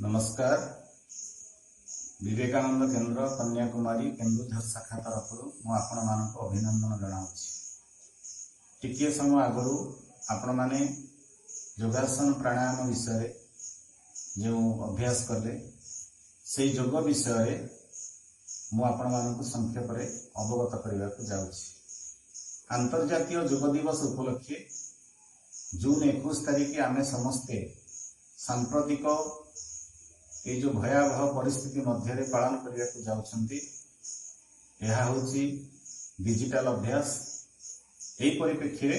नमस्कार। विवेकानंद केन्द्र कन्याकुमारी केन्दुझर शाखा तरफ आपण मानक अभिनंदन जनाऊँगी। टिके समय आगु आपण मैंने योगासन प्राणायाम विषय जो अभ्यास कले से योग विषय मुझे संक्षेप अवगत करने को जाऊँगी। अंतर्जातीय योग दिवस उपलक्षे जून 21 तारिख आमे समस्ते सांप्रतिक ये जो भयावह परिस्थिति मध्य पालन करने को जाउछंती। यह होची डिजिटल अभ्यास। यही परिप्रेक्षी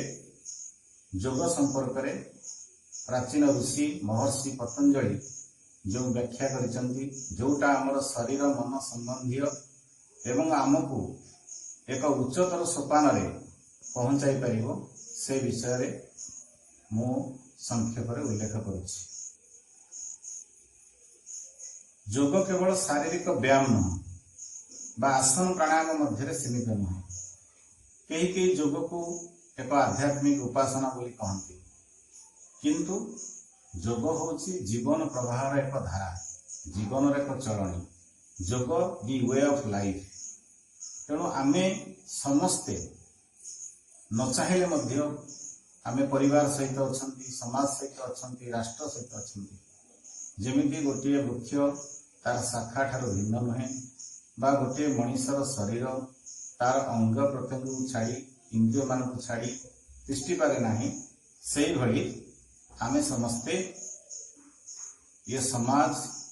योग संपर्क में प्राचीन ऋषि महर्षि पतंजलि जो व्याख्या करिसंती, जोटा आमर शरीर मन संबंधी एवं आमको एक उच्चतर सोपान रे पहुंचाई पारिबो से विषय मु संक्षेप में उल्लेख करुछि। योग केवल शारीरिक व्यायाम नुह आसन प्राणायाम मध्य सीमित नुह। कई योग को एक आध्यात्मिक उपासना बोली कहती, किंतु योग होची जीवन प्रवाहर एक धारा, जीवन एक चलनी। योग दि वे ऑफ लाइफ। तेणु आमे समस्ते न चाहिए मध्य आमे परिवार सहित अछंती, समाज सहित अछंती, राष्ट्र सहित अछंती। जेमिति गोटे वृक्ष तार शाखा ठार भिन्न नुहे बा गोटे मनीषर शरीर तार अंग प्रत्यंग को छाड़ी इंद्रिय मान को छाड़ी तिष्टि पारे नाही, से भली आमे समस्ते ये समाज,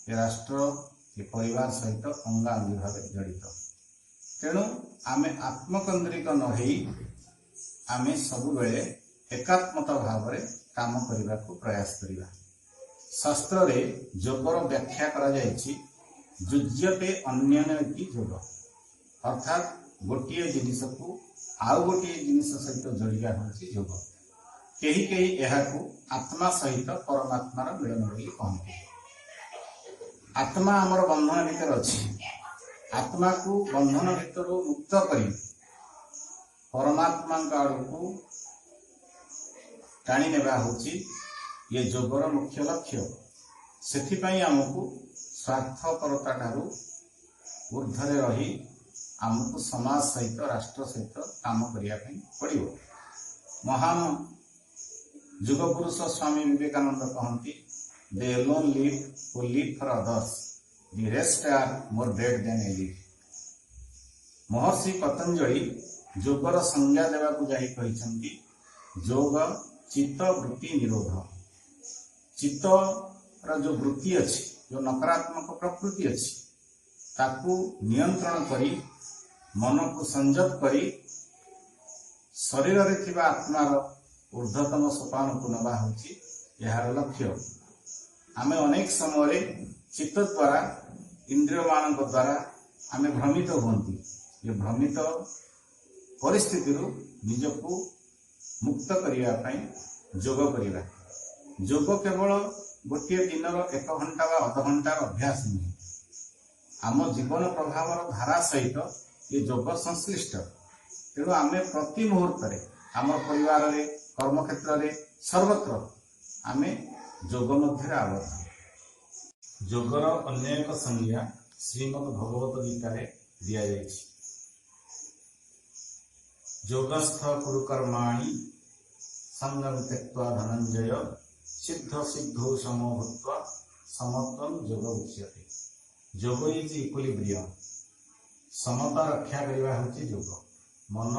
ये राष्ट्र, ये परिवार सहित अंगांगी भाव जड़ित। तेणु आमे आत्मकेन्द्रिक न होई आमे सबु बेले एकात्मता भाव में काम करने को प्रयास करिबा। शास्त्र रे योगर व्याख्या करा जायछि, युज्यते अन्यन इति योग। अर्थात गोटिए जिनिस को आउ गोटिए जिनिस सहित जोड़िया होछि योग। केही केही एहाकु आत्मा सहित परमात्मार मिलन बोली कहନ୍ତି। आत्मा आमर बंधन भीतर अछि। आत्मा को बंधन भीतर मुक्त करी परमात्मा आड़ू टाणी नेबा होछि ये योगर मुख्य लक्ष्य। से आमको स्वार्थपरता ठारू ऊर्धरे रही आमको समाज सहित राष्ट्र सहित काम करने पड़ो। महान युग पुरुष स्वामी विवेकानंद कहती, they alone live who live for others, the rest are more dead than alive. Maharishi Patanjali योगर संज्ञा देवा जाई कहिसंती, योग चित्त वृत्ति निरोध। चित्त जो वृत्ति अच्छी, जो नकारात्मक प्रकृति अच्छी, ताकू नियंत्रण करी मन को संयत करी शरीर रे थिबा आत्मार ऊर्ध्वतम सोपान को नबा होची यार लक्ष्य। आमे अनेक समय चित्त द्वारा इंद्रिय मान द्वारा आमे भ्रमित होती। ये भ्रमित परिस्थिति निजको मुक्त करने योग करवा। योग केवल गोटे दिन 1 घंटा व अध घंटार अभ्यास नुहे, आम जीवन प्रभावर धारा सहित ये योग संश्लिष्ट। तेणु आम प्रति मुहूर्त आम परिवार रे, कर्म क्षेत्र में सर्वत्र आम योग मध्य आबद्ध। योगर अन्य एक संज्ञा श्रीमद् भगवत गीता दि जाइछि, योगस्थ कुरु कर्माणि संगम त्यक्त्वा धनंजय सिद्ध सिद्धो समो भूत्वा समत्वं योग उच्यते। योग इज इक्विलिब्रियम। समता रक्षा करवा होची योग। मन,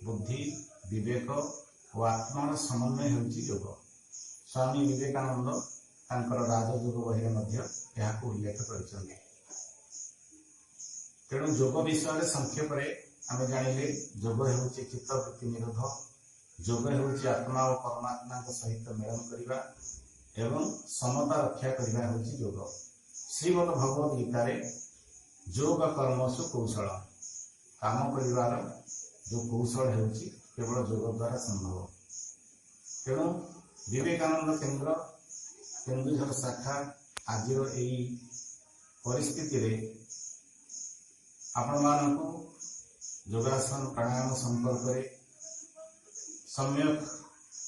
बुद्धि, विवेक और आत्मार समन्वय होची योग। स्वामी विवेकानंद तांकर राजयोग बही मध्य यहाको उल्लेख करिसंती। तेणु योग विषय संक्षेप रे आमे जानिले, योग होची चित्त वृत्ति निरोध। योग होची आत्मा और परमात्मा सहित मिलन करवा एवं समता रक्षा करवा होची योग। श्रीमद् भगवत गीता रे योग कर्मसु कौशल, काम करिवार जो कौशल होची केवल योग द्वारा संभव। तेणु विवेकानंद केन्द्र केन्दुझर शाखा आज यही परिस्थिति रे आपण मानकु योगासन प्राणायाम संपर्क में सम्यक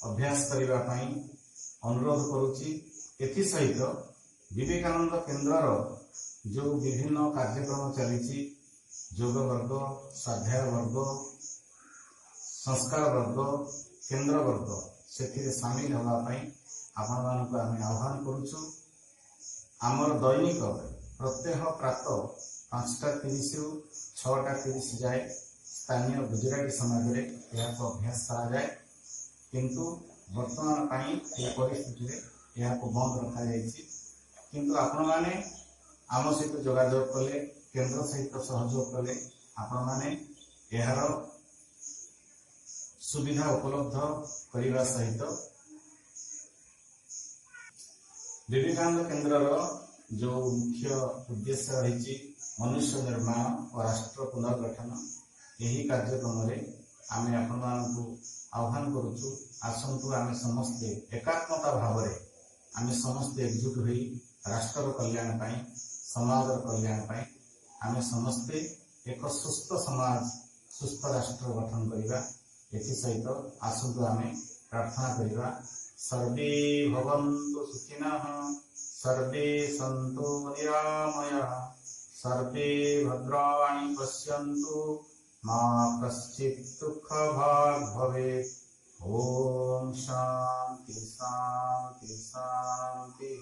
अभ्यास करने अनुरोध करुच्ची। एथि सहित विवेकानंद केन्द्र जो विभिन्न कार्यक्रम चली योग वर्ग, स्वाध्याय वर्ग, संस्कार वर्ग, केन्द्र वर्ग से सामिल होगापी आपण मानक आम आह्वान करुचु। आमर दैनिक प्रत्येक प्रातः 5:30 रु 6:30 जाए स्थानीय गुजराती समाज में यह अभ्यास करा जाए, किंतु वर्तमान परिस्थिति यह बंद रखा जाइए। किंतु आपण माने आम सहित जोगाजोग कले, केंद्र सहित सहयोग कले आपण माने यार सुविधा उपलब्ध करने सहित विवेकानंद केन्द्र जो मुख्य उद्देश्य रही मनुष्य निर्माण और राष्ट्र पुनर्गठन, यही कार्यक्रम आम आपण आह्वान करुचु। आसतु आम समस्ते एकात्मता भाव आम समस्ते एकजुट हो राष्ट्र कल्याण पाई, समाज कल्याण पाई आम समस्ते एक सुस्थ समाज, सुस्थ राष्ट्र गठन करवा। एसत आसतु आम प्रार्थना करवा, सर्वे भवन्तु सुखिनः, सर्वे सन्तु निरामयाः, सर्वे भद्राणि पश्यन्तु, मा कश्चित् दुःखभाग् भवेत्। ओम शांति शांति शांति।